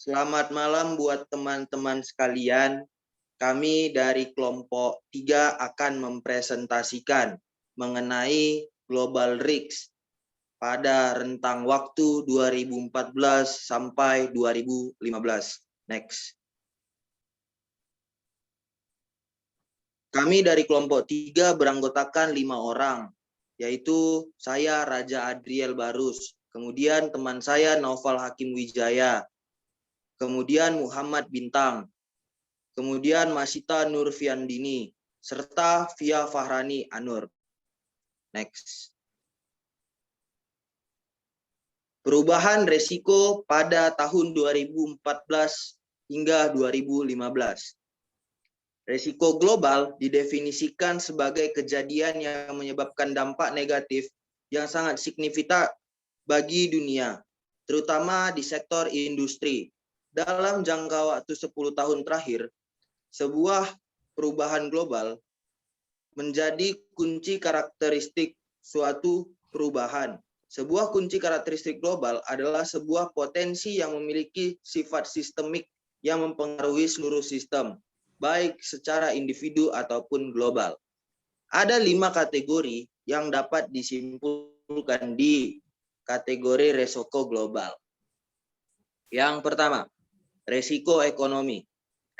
Selamat malam buat teman-teman sekalian. Kami dari kelompok 3 akan mempresentasikan mengenai Global Risks pada rentang waktu 2014 sampai 2015. Next. Kami dari kelompok 3 beranggotakan 5 orang, yaitu saya Raja Adriel Barus, kemudian teman saya Naufal Hakim Wijaya, kemudian Muhammad Bintang, kemudian Masita Nurfiandini, serta Via Fahrani Anur. Next. Perubahan resiko pada tahun 2014 hingga 2015. Resiko global didefinisikan sebagai kejadian yang menyebabkan dampak negatif yang sangat signifikan bagi dunia, terutama di sektor industri. Dalam jangka waktu 10 tahun terakhir, sebuah perubahan global menjadi kunci karakteristik suatu perubahan. Sebuah kunci karakteristik global adalah sebuah potensi yang memiliki sifat sistemik yang mempengaruhi seluruh sistem, baik secara individu ataupun global. Ada 5 kategori yang dapat disimpulkan di kategori resiko global. Yang pertama, resiko ekonomi.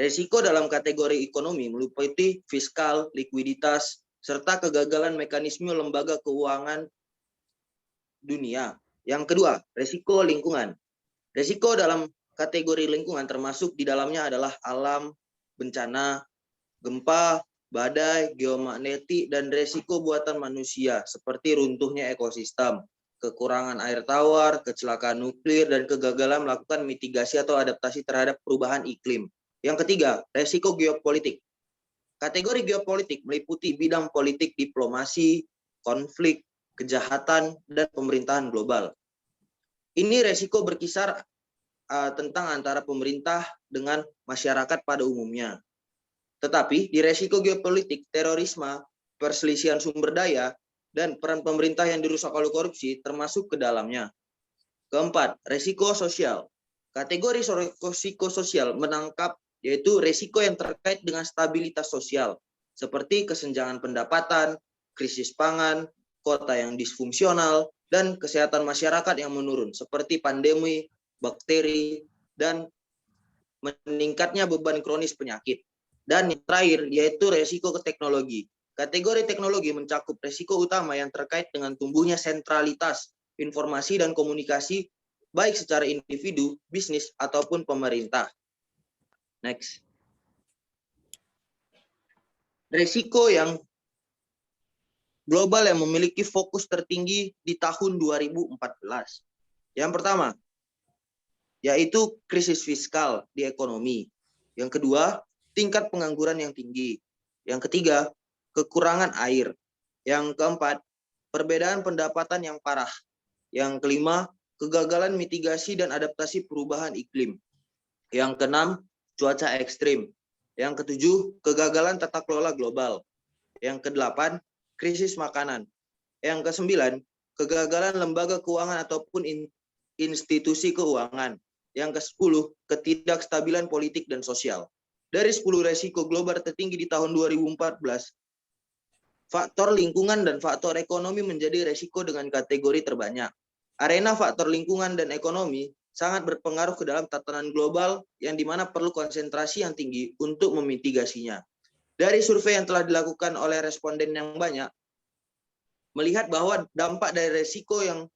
Resiko dalam kategori ekonomi meliputi fiskal, likuiditas, serta kegagalan mekanisme lembaga keuangan dunia. Yang kedua, resiko lingkungan. Resiko dalam kategori lingkungan termasuk di dalamnya adalah alam, bencana, gempa, badai, geomagnetik, dan resiko buatan manusia seperti runtuhnya ekosistem, kekurangan air tawar, kecelakaan nuklir, dan kegagalan melakukan mitigasi atau adaptasi terhadap perubahan iklim. Yang ketiga, resiko geopolitik. Kategori geopolitik meliputi bidang politik, diplomasi, konflik, kejahatan, dan pemerintahan global. Ini resiko berkisar tentang antara pemerintah dengan masyarakat pada umumnya. Tetapi di resiko geopolitik, terorisme, perselisihan sumber daya, dan peran pemerintah yang dirusak oleh korupsi termasuk ke dalamnya. Keempat, resiko sosial. Kategori resiko sosial menangkap yaitu resiko yang terkait dengan stabilitas sosial, seperti kesenjangan pendapatan, krisis pangan, kota yang disfungsional, dan kesehatan masyarakat yang menurun, seperti pandemi, bakteri, dan meningkatnya beban kronis penyakit. Dan yang terakhir yaitu resiko ke teknologi. Kategori teknologi mencakup resiko utama yang terkait dengan tumbuhnya sentralitas informasi dan komunikasi baik secara individu, bisnis, ataupun pemerintah. Next. Resiko yang global yang memiliki fokus tertinggi di tahun 2014. Yang pertama, yaitu krisis fiskal di ekonomi. Yang kedua, tingkat pengangguran yang tinggi. Yang ketiga, kekurangan air. Yang keempat, perbedaan pendapatan yang parah. Yang kelima, kegagalan mitigasi dan adaptasi perubahan iklim. Yang keenam, cuaca ekstrim. Yang ketujuh, kegagalan tata kelola global. Yang kedelapan, krisis makanan. Yang kesembilan, kegagalan lembaga keuangan ataupun institusi keuangan. Yang ke-10, ketidakstabilan politik dan sosial. Dari 10 resiko global tertinggi di tahun 2014, faktor lingkungan dan faktor ekonomi menjadi resiko dengan kategori terbanyak. Arena faktor lingkungan dan ekonomi sangat berpengaruh ke dalam tatanan global yang dimana perlu konsentrasi yang tinggi untuk memitigasinya. Dari survei yang telah dilakukan oleh responden yang banyak, melihat bahwa dampak dari resiko yang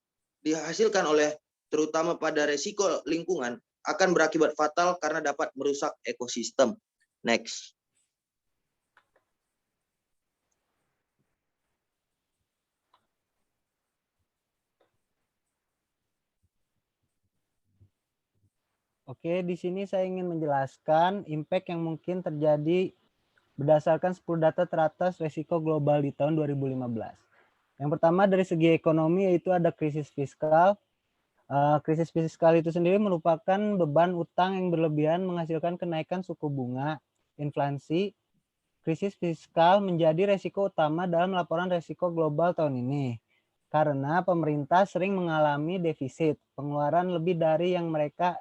dihasilkan oleh terutama pada resiko lingkungan akan berakibat fatal karena dapat merusak ekosistem. Next. Oke, di sini saya ingin menjelaskan impact yang mungkin terjadi berdasarkan 10 data teratas resiko global di tahun 2015. Yang pertama dari segi ekonomi yaitu ada krisis fiskal. Krisis fiskal itu sendiri merupakan beban utang yang berlebihan menghasilkan kenaikan suku bunga, inflasi. Krisis fiskal menjadi resiko utama dalam laporan resiko global tahun ini. Karena pemerintah sering mengalami defisit, pengeluaran lebih dari yang mereka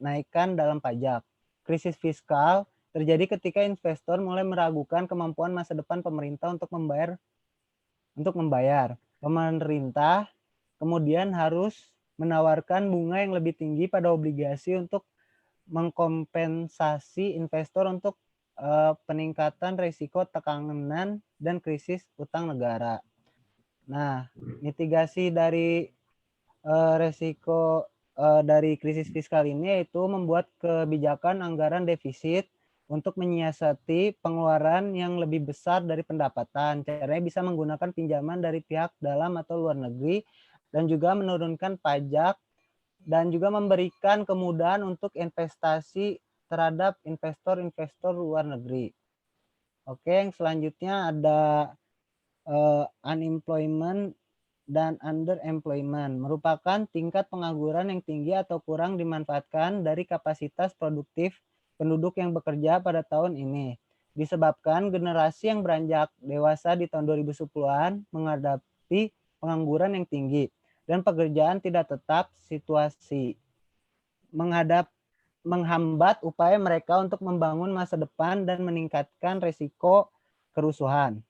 kenaikan dalam pajak. Krisis fiskal terjadi ketika investor mulai meragukan kemampuan masa depan pemerintah untuk membayar. Pemerintah kemudian harus menawarkan bunga yang lebih tinggi pada obligasi untuk mengkompensasi investor untuk peningkatan risiko tekanan dan krisis utang negara. Nah, mitigasi dari resiko dari krisis fiskal ini yaitu membuat kebijakan anggaran defisit untuk menyiasati pengeluaran yang lebih besar dari pendapatan. Caranya bisa menggunakan pinjaman dari pihak dalam atau luar negeri dan juga menurunkan pajak dan juga memberikan kemudahan untuk investasi terhadap investor-investor luar negeri. Oke, yang selanjutnya ada unemployment dan underemployment, merupakan tingkat pengangguran yang tinggi atau kurang dimanfaatkan dari kapasitas produktif penduduk yang bekerja pada tahun ini. Disebabkan generasi yang beranjak dewasa di tahun 2010-an menghadapi pengangguran yang tinggi dan pekerjaan tidak tetap, situasi menghambat upaya mereka untuk membangun masa depan dan meningkatkan risiko kerusuhan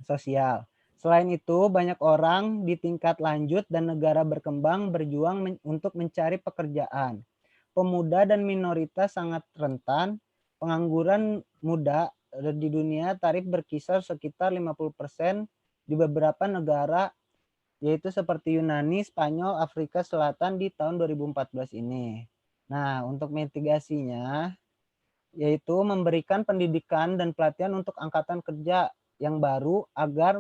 sosial. Selain itu, banyak orang di tingkat lanjut dan negara berkembang berjuang untuk mencari pekerjaan. Pemuda dan minoritas sangat rentan. Pengangguran muda di dunia tarif berkisar sekitar 50% di beberapa negara, yaitu seperti Yunani, Spanyol, Afrika Selatan di tahun 2014 ini. Nah, untuk mitigasinya, yaitu memberikan pendidikan dan pelatihan untuk angkatan kerja yang baru agar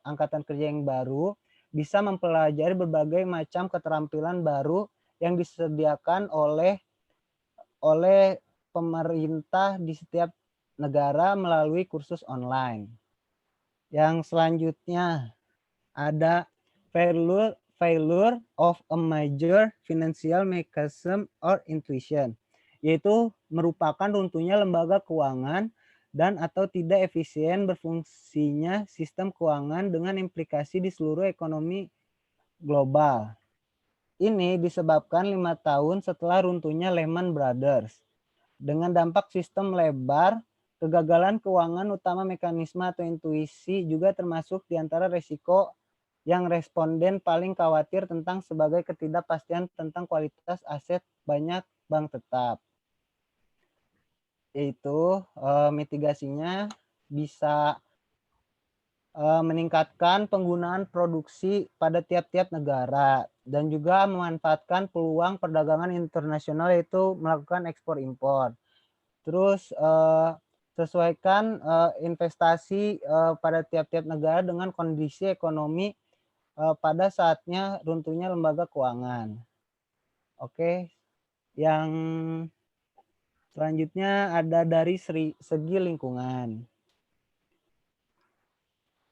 angkatan kerja yang baru bisa mempelajari berbagai macam keterampilan baru yang disediakan oleh pemerintah di setiap negara melalui kursus online. Yang selanjutnya ada failure of a major financial mechanism or institution, yaitu merupakan runtuhnya lembaga keuangan dan atau tidak efisien berfungsinya sistem keuangan dengan implikasi di seluruh ekonomi global. Ini disebabkan 5 tahun setelah runtuhnya Lehman Brothers. Dengan dampak sistem lebar, kegagalan keuangan utama mekanisme atau intuisi juga termasuk di antara risiko yang responden paling khawatir tentang sebagai ketidakpastian tentang kualitas aset banyak bank tetap. Yaitu mitigasinya bisa meningkatkan penggunaan produksi pada tiap-tiap negara dan juga memanfaatkan peluang perdagangan internasional yaitu melakukan ekspor impor. Terus sesuaikan investasi pada tiap-tiap negara dengan kondisi ekonomi pada saatnya runtuhnya lembaga keuangan. Oke, yang selanjutnya ada dari segi lingkungan.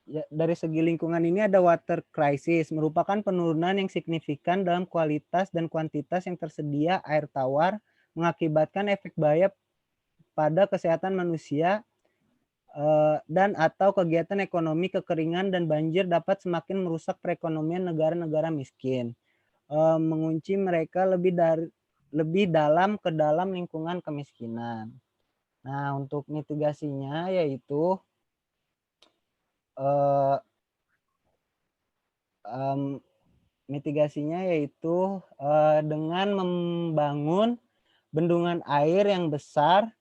Ya, dari segi lingkungan ini ada water crisis, merupakan penurunan yang signifikan dalam kualitas dan kuantitas yang tersedia air tawar, mengakibatkan efek bahaya pada kesehatan manusia dan atau kegiatan ekonomi. Kekeringan dan banjir dapat semakin merusak perekonomian negara-negara miskin, mengunci mereka lebih dalam ke dalam lingkungan kemiskinan. Nah, untuk mitigasinya yaitu dengan membangun bendungan air yang besar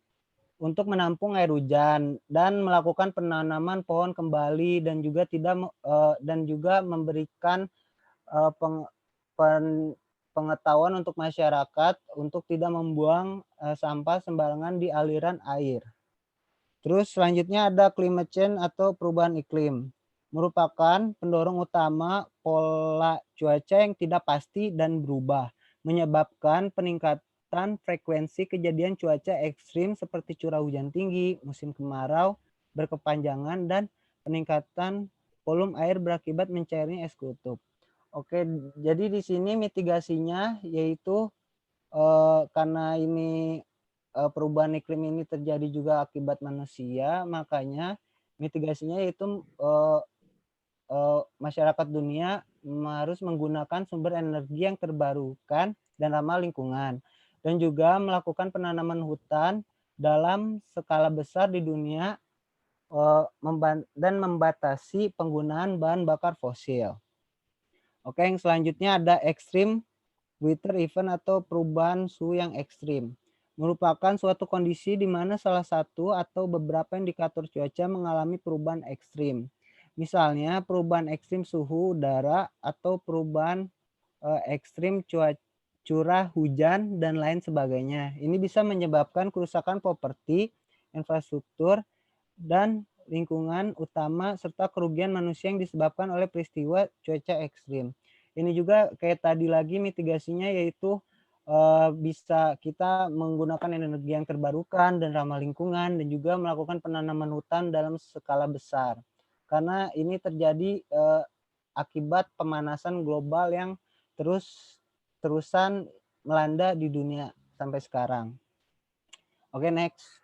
untuk menampung air hujan dan melakukan penanaman pohon kembali dan juga memberikan pengetahuan untuk masyarakat untuk tidak membuang sampah sembarangan di aliran air. Terus selanjutnya ada climate change atau perubahan iklim, merupakan pendorong utama pola cuaca yang tidak pasti dan berubah, menyebabkan peningkatan frekuensi kejadian cuaca ekstrim seperti curah hujan tinggi, musim kemarau berkepanjangan, dan peningkatan volume air berakibat mencairnya es kutub. Oke, jadi di sini mitigasinya yaitu karena ini perubahan iklim ini terjadi juga akibat manusia, makanya mitigasinya yaitu masyarakat dunia harus menggunakan sumber energi yang terbarukan dan ramah lingkungan. dan juga melakukan penanaman hutan dalam skala besar di dunia dan membatasi penggunaan bahan bakar fosil. Oke, yang selanjutnya ada ekstrim weather event atau perubahan suhu yang ekstrim. Merupakan suatu kondisi di mana salah satu atau beberapa indikator cuaca mengalami perubahan ekstrim. Misalnya perubahan ekstrim suhu udara atau perubahan ekstrim curah hujan dan lain sebagainya. Ini bisa menyebabkan kerusakan properti, infrastruktur, dan lingkungan utama serta kerugian manusia yang disebabkan oleh peristiwa cuaca ekstrim. Ini juga kayak tadi lagi mitigasinya yaitu bisa kita menggunakan energi yang terbarukan dan ramah lingkungan dan juga melakukan penanaman hutan dalam skala besar. Karena ini terjadi akibat pemanasan global yang terusan melanda di dunia sampai sekarang. Oke, next.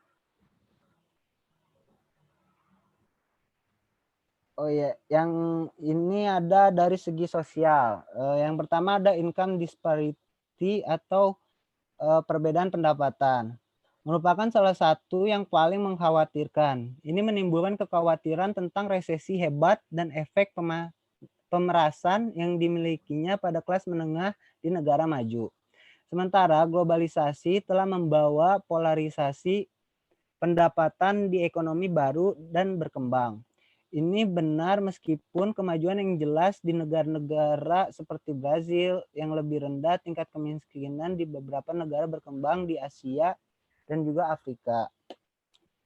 Oh iya, yang ini ada dari segi sosial. Yang pertama ada income disparity atau perbedaan pendapatan. Merupakan salah satu yang paling mengkhawatirkan. Ini menimbulkan kekhawatiran tentang resesi hebat dan efek pemerasan yang dimilikinya pada kelas menengah di negara maju. Sementara globalisasi telah membawa polarisasi pendapatan di ekonomi baru dan berkembang. Ini benar meskipun kemajuan yang jelas di negara-negara seperti Brazil yang lebih rendah tingkat kemiskinan di beberapa negara berkembang di Asia dan juga Afrika.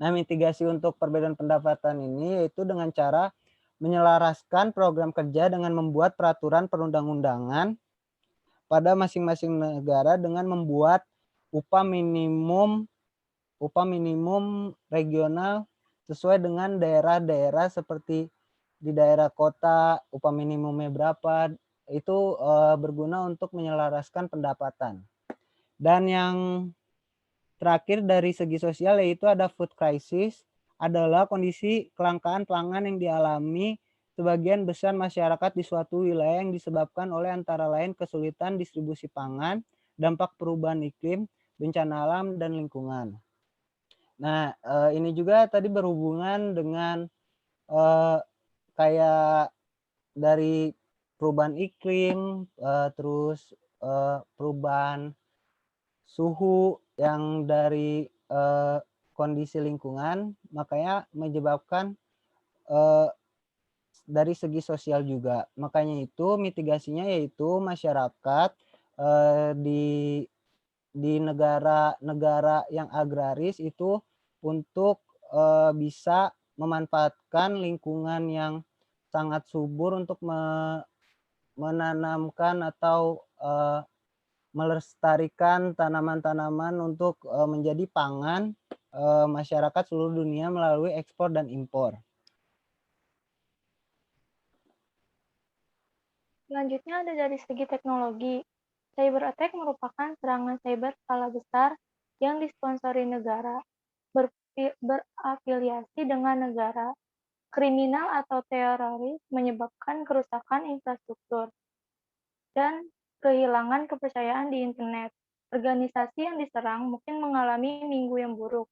Nah, mitigasi untuk perbedaan pendapatan ini yaitu dengan cara menyelaraskan program kerja dengan membuat peraturan perundang-undangan pada masing-masing negara dengan membuat upah minimum regional sesuai dengan daerah-daerah seperti di daerah kota upah minimumnya berapa, itu berguna untuk menyelaraskan pendapatan. Dan yang terakhir dari segi sosial yaitu ada food crisis, adalah kondisi kelangkaan pangan yang dialami sebagian besar masyarakat di suatu wilayah yang disebabkan oleh antara lain kesulitan distribusi pangan, dampak perubahan iklim, bencana alam, dan lingkungan. Nah, ini juga tadi berhubungan dengan kayak dari perubahan iklim, terus perubahan suhu yang dari kondisi lingkungan, makanya menyebabkan dari segi sosial juga. Makanya itu mitigasinya yaitu masyarakat di negara-negara yang agraris itu untuk bisa memanfaatkan lingkungan yang sangat subur untuk menanamkan atau melestarikan tanaman-tanaman untuk menjadi pangan masyarakat seluruh dunia melalui ekspor dan impor. Selanjutnya ada dari segi teknologi. Cyber attack merupakan serangan cyber skala besar yang disponsori negara, berafiliasi dengan negara, kriminal atau teroris, menyebabkan kerusakan infrastruktur, dan kehilangan kepercayaan di internet. Organisasi yang diserang mungkin mengalami minggu yang buruk,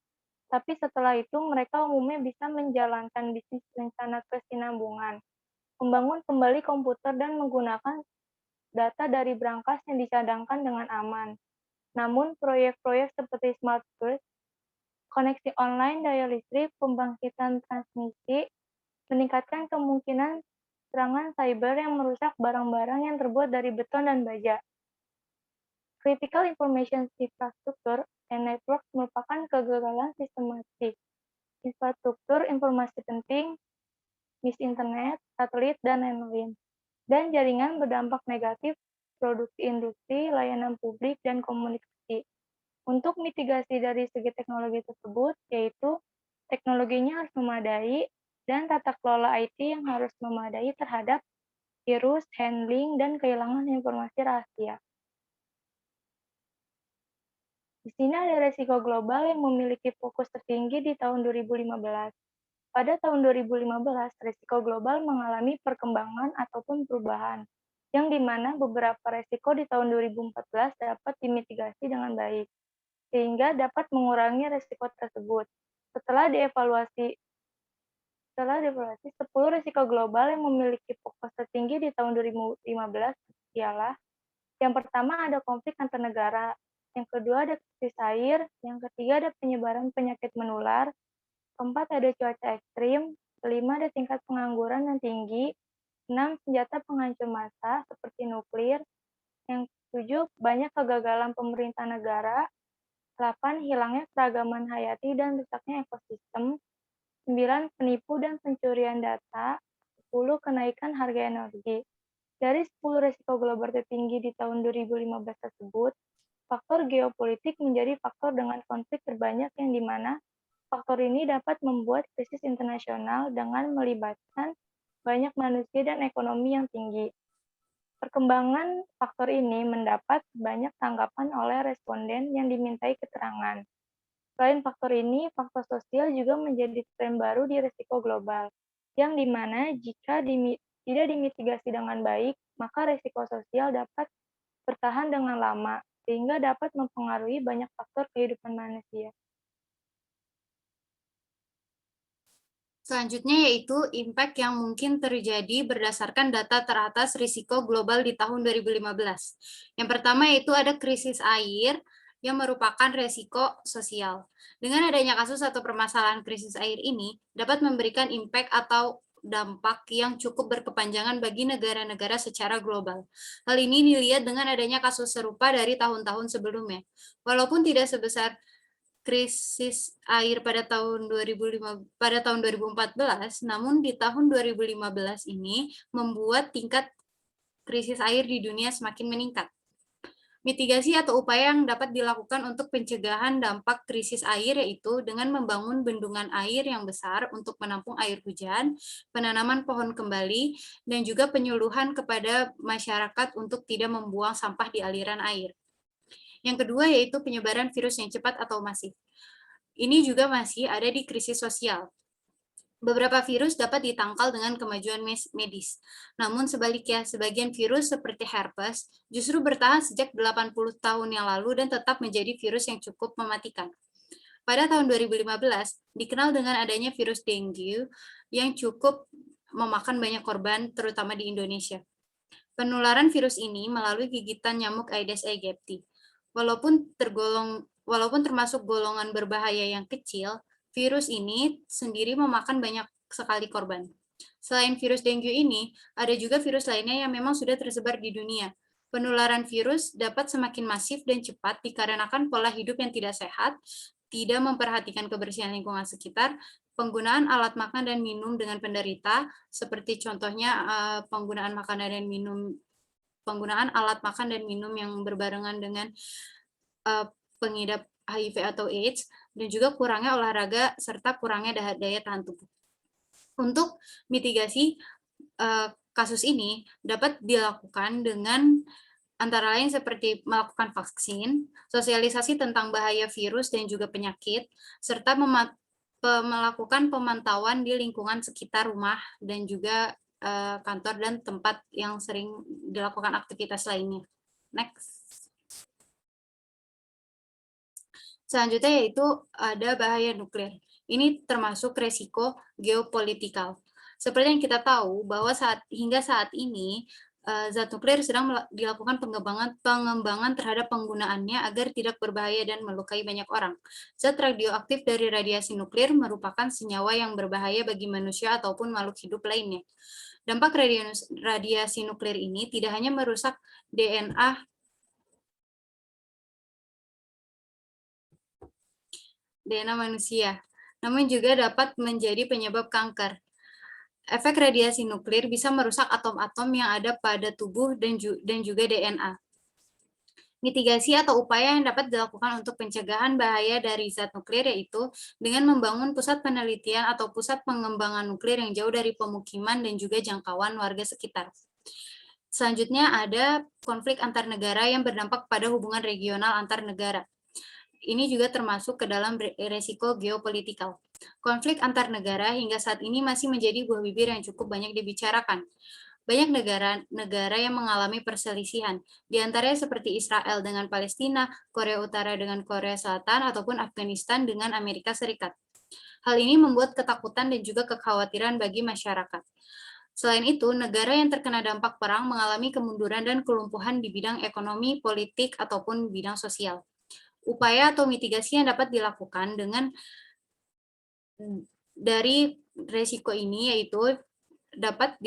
tapi setelah itu mereka umumnya bisa menjalankan bisnis rencana kesinambungan, membangun kembali komputer dan menggunakan data dari brankas yang dicadangkan dengan aman. Namun, proyek-proyek seperti smart grid, koneksi online, daya listrik, pembangkitan transmisi, meningkatkan kemungkinan serangan cyber yang merusak barang-barang yang terbuat dari beton dan baja. Critical Information Infrastructure and Networks merupakan kegagalan sistematik infrastruktur informasi penting, internet, satelit, dan lain-lain. Dan jaringan berdampak negatif produksi industri, layanan publik, dan komunikasi. Untuk mitigasi dari segi teknologi tersebut, yaitu teknologinya harus memadai dan tata kelola IT yang harus memadai terhadap virus, handling, dan kehilangan informasi rahasia. Di sini ada resiko global yang memiliki fokus tertinggi di tahun 2015. Pada tahun 2015, risiko global mengalami perkembangan ataupun perubahan. yang dimana beberapa resiko di tahun 2014 dapat dimitigasi dengan baik, sehingga dapat mengurangi resiko tersebut. Setelah dievaluasi 10 risiko global yang memiliki fokus tertinggi di tahun 2015 ialah yang pertama ada konflik antar negara, yang kedua ada krisis air, yang ketiga ada penyebaran penyakit menular, keempat ada cuaca ekstrim, kelima ada tingkat pengangguran yang tinggi, 6 senjata penghancur massa seperti nuklir, yang ketujuh banyak kegagalan pemerintah negara, 8 hilangnya keragaman hayati dan rusaknya ekosistem, 9 penipu dan pencurian data, 10 kenaikan harga energi. Dari 10 risiko global tertinggi di tahun 2015 tersebut, faktor geopolitik menjadi faktor dengan konflik terbanyak yang dimana faktor ini dapat membuat krisis internasional dengan melibatkan banyak manusia dan ekonomi yang tinggi. Perkembangan faktor ini mendapat banyak tanggapan oleh responden yang dimintai keterangan. Selain faktor ini, faktor sosial juga menjadi tren baru di risiko global, yang dimana jika tidak dimitigasi dengan baik, maka risiko sosial dapat bertahan dengan lama, sehingga dapat mempengaruhi banyak faktor kehidupan manusia. Selanjutnya yaitu impact yang mungkin terjadi berdasarkan data teratas risiko global di tahun 2015. Yang pertama yaitu ada krisis air yang merupakan risiko sosial. Dengan adanya kasus atau permasalahan krisis air ini dapat memberikan impact atau dampak yang cukup berkepanjangan bagi negara-negara secara global. Hal ini dilihat dengan adanya kasus serupa dari tahun-tahun sebelumnya. Walaupun tidak sebesar krisis air pada tahun 2014, namun di tahun 2015 ini membuat tingkat krisis air di dunia semakin meningkat. Mitigasi atau upaya yang dapat dilakukan untuk pencegahan dampak krisis air yaitu dengan membangun bendungan air yang besar untuk menampung air hujan, penanaman pohon kembali, dan juga penyuluhan kepada masyarakat untuk tidak membuang sampah di aliran air. Yang kedua yaitu penyebaran virus yang cepat atau masif. Ini juga masih ada di krisis sosial. Beberapa virus dapat ditangkal dengan kemajuan medis. Namun sebaliknya, sebagian virus seperti herpes justru bertahan sejak 80 tahun yang lalu dan tetap menjadi virus yang cukup mematikan. Pada tahun 2015, dikenal dengan adanya virus dengue yang cukup memakan banyak korban, terutama di Indonesia. Penularan virus ini melalui gigitan nyamuk Aedes aegypti. Walaupun termasuk golongan berbahaya yang kecil, virus ini sendiri memakan banyak sekali korban. Selain virus dengue ini, ada juga virus lainnya yang memang sudah tersebar di dunia. Penularan virus dapat semakin masif dan cepat dikarenakan pola hidup yang tidak sehat, tidak memperhatikan kebersihan lingkungan sekitar, penggunaan alat makan dan minum dengan penderita, seperti contohnya penggunaan alat makan dan minum yang berbarengan dengan pengidap HIV atau AIDS, dan juga kurangnya olahraga serta kurangnya daya tahan tubuh. Untuk mitigasi kasus ini dapat dilakukan dengan antara lain seperti melakukan vaksin, sosialisasi tentang bahaya virus dan juga penyakit, serta melakukan pemantauan di lingkungan sekitar rumah dan juga kantor dan tempat yang sering dilakukan aktivitas lainnya. Next. Selanjutnya yaitu ada bahaya nuklir. Ini termasuk resiko geopolitikal. Seperti yang kita tahu bahwa hingga saat ini zat nuklir sedang dilakukan pengembangan terhadap penggunaannya agar tidak berbahaya dan melukai banyak orang. Zat radioaktif dari radiasi nuklir merupakan senyawa yang berbahaya bagi manusia ataupun makhluk hidup lainnya. Dampak radiasi nuklir ini tidak hanya merusak DNA manusia, namun juga dapat menjadi penyebab kanker. Efek radiasi nuklir bisa merusak atom-atom yang ada pada tubuh dan juga DNA. Mitigasi atau upaya yang dapat dilakukan untuk pencegahan bahaya dari zat nuklir yaitu dengan membangun pusat penelitian atau pusat pengembangan nuklir yang jauh dari pemukiman dan juga jangkauan warga sekitar. Selanjutnya ada konflik antar negara yang berdampak pada hubungan regional antar negara. Ini juga termasuk ke dalam resiko geopolitikal. Konflik antar negara hingga saat ini masih menjadi buah bibir yang cukup banyak dibicarakan. banyak negara yang mengalami perselisihan, di antaranya seperti Israel dengan Palestina, Korea Utara dengan Korea Selatan, ataupun Afghanistan dengan Amerika Serikat. Hal ini membuat ketakutan dan juga kekhawatiran bagi masyarakat. Selain itu, negara yang terkena dampak perang mengalami kemunduran dan kelumpuhan di bidang ekonomi, politik, ataupun bidang sosial. Upaya atau mitigasi yang dapat dilakukan dari resiko ini yaitu dapat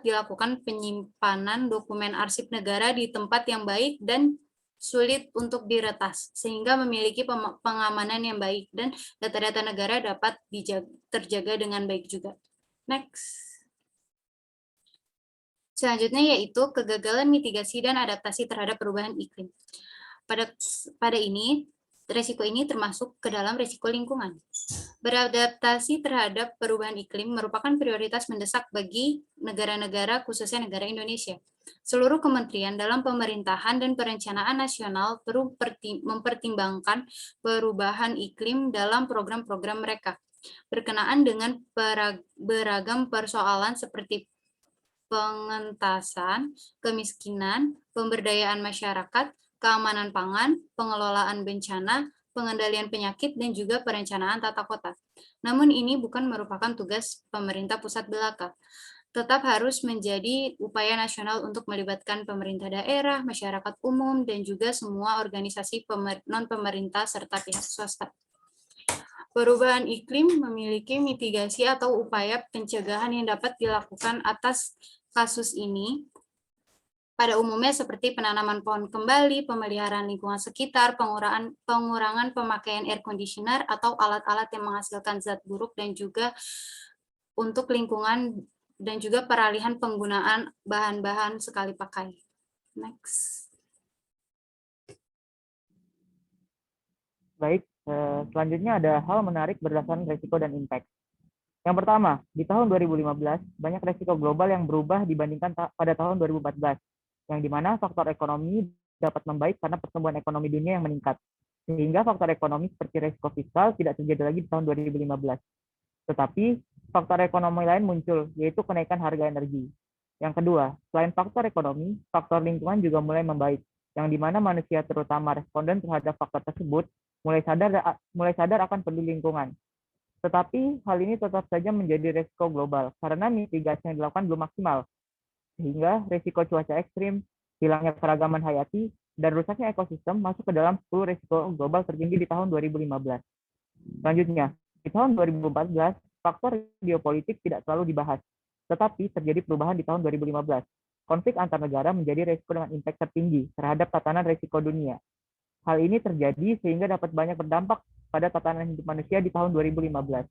dilakukan penyimpanan dokumen arsip negara di tempat yang baik dan sulit untuk diretas, sehingga memiliki pengamanan yang baik dan data-data negara dapat terjaga dengan baik juga. Next. Selanjutnya yaitu kegagalan mitigasi dan adaptasi terhadap perubahan iklim. Pada ini, resiko ini termasuk ke dalam resiko lingkungan. Beradaptasi terhadap perubahan iklim merupakan prioritas mendesak bagi negara-negara, khususnya negara Indonesia. Seluruh kementerian dalam pemerintahan dan perencanaan nasional perlu mempertimbangkan perubahan iklim dalam program-program mereka, berkenaan dengan beragam persoalan seperti pengentasan, kemiskinan, pemberdayaan masyarakat, keamanan pangan, pengelolaan bencana, pengendalian penyakit, dan juga perencanaan tata kota. Namun ini bukan merupakan tugas pemerintah pusat belaka. Tetap harus menjadi upaya nasional untuk melibatkan pemerintah daerah, masyarakat umum, dan juga semua organisasi non-pemerintah serta pihak swasta. Perubahan iklim memiliki mitigasi atau upaya pencegahan yang dapat dilakukan atas kasus ini. Pada umumnya seperti penanaman pohon kembali, pemeliharaan lingkungan sekitar, pengurangan pemakaian air conditioner atau alat-alat yang menghasilkan zat buruk, dan juga untuk lingkungan dan juga peralihan penggunaan bahan-bahan sekali pakai. Next. Baik, selanjutnya ada hal menarik berdasarkan resiko dan impact. Yang pertama, di tahun 2015, banyak resiko global yang berubah dibandingkan pada tahun 2014. Yang dimana faktor ekonomi dapat membaik karena pertumbuhan ekonomi dunia yang meningkat. Sehingga faktor ekonomi seperti risiko fiskal tidak terjadi lagi di tahun 2015. Tetapi faktor ekonomi lain muncul, yaitu kenaikan harga energi. Yang kedua, selain faktor ekonomi, faktor lingkungan juga mulai membaik, yang dimana manusia terutama responden terhadap faktor tersebut mulai sadar akan peduli lingkungan. Tetapi hal ini tetap saja menjadi risiko global karena mitigasi yang dilakukan belum maksimal. Sehingga risiko cuaca ekstrim, hilangnya keragaman hayati, dan rusaknya ekosistem masuk ke dalam 10 risiko global tertinggi di tahun 2015. Selanjutnya, di tahun 2014, faktor geopolitik tidak selalu dibahas, tetapi terjadi perubahan di tahun 2015. Konflik antar negara menjadi risiko dengan impact tertinggi terhadap tatanan risiko dunia. Hal ini terjadi sehingga dapat banyak berdampak pada tatanan hidup manusia di tahun 2015.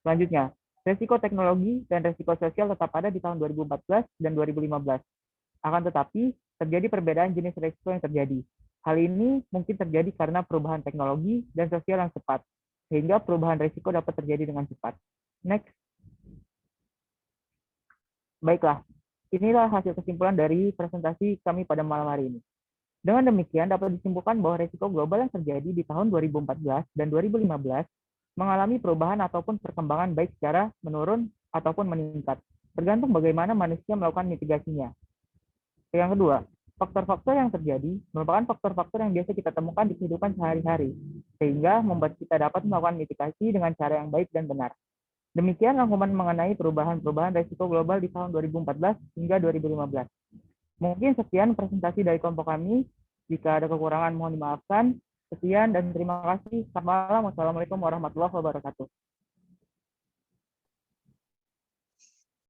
Selanjutnya, risiko teknologi dan risiko sosial tetap ada di tahun 2014 dan 2015. Akan tetapi, terjadi perbedaan jenis risiko yang terjadi. Hal ini mungkin terjadi karena perubahan teknologi dan sosial yang cepat, sehingga perubahan risiko dapat terjadi dengan cepat. Next. Baiklah, inilah hasil kesimpulan dari presentasi kami pada malam hari ini. Dengan demikian, dapat disimpulkan bahwa risiko global yang terjadi di tahun 2014 dan 2015 mengalami perubahan ataupun perkembangan baik secara menurun ataupun meningkat, tergantung bagaimana manusia melakukan mitigasinya. Yang kedua, faktor-faktor yang terjadi merupakan faktor-faktor yang biasa kita temukan di kehidupan sehari-hari, sehingga membuat kita dapat melakukan mitigasi dengan cara yang baik dan benar. Demikian rangkuman mengenai perubahan-perubahan risiko global di tahun 2014 hingga 2015. Mungkin sekian presentasi dari kelompok kami. Jika ada kekurangan mohon dimaafkan. Sekian dan terima kasih. Selamat malam. Wassalamualaikum warahmatullahi wabarakatuh.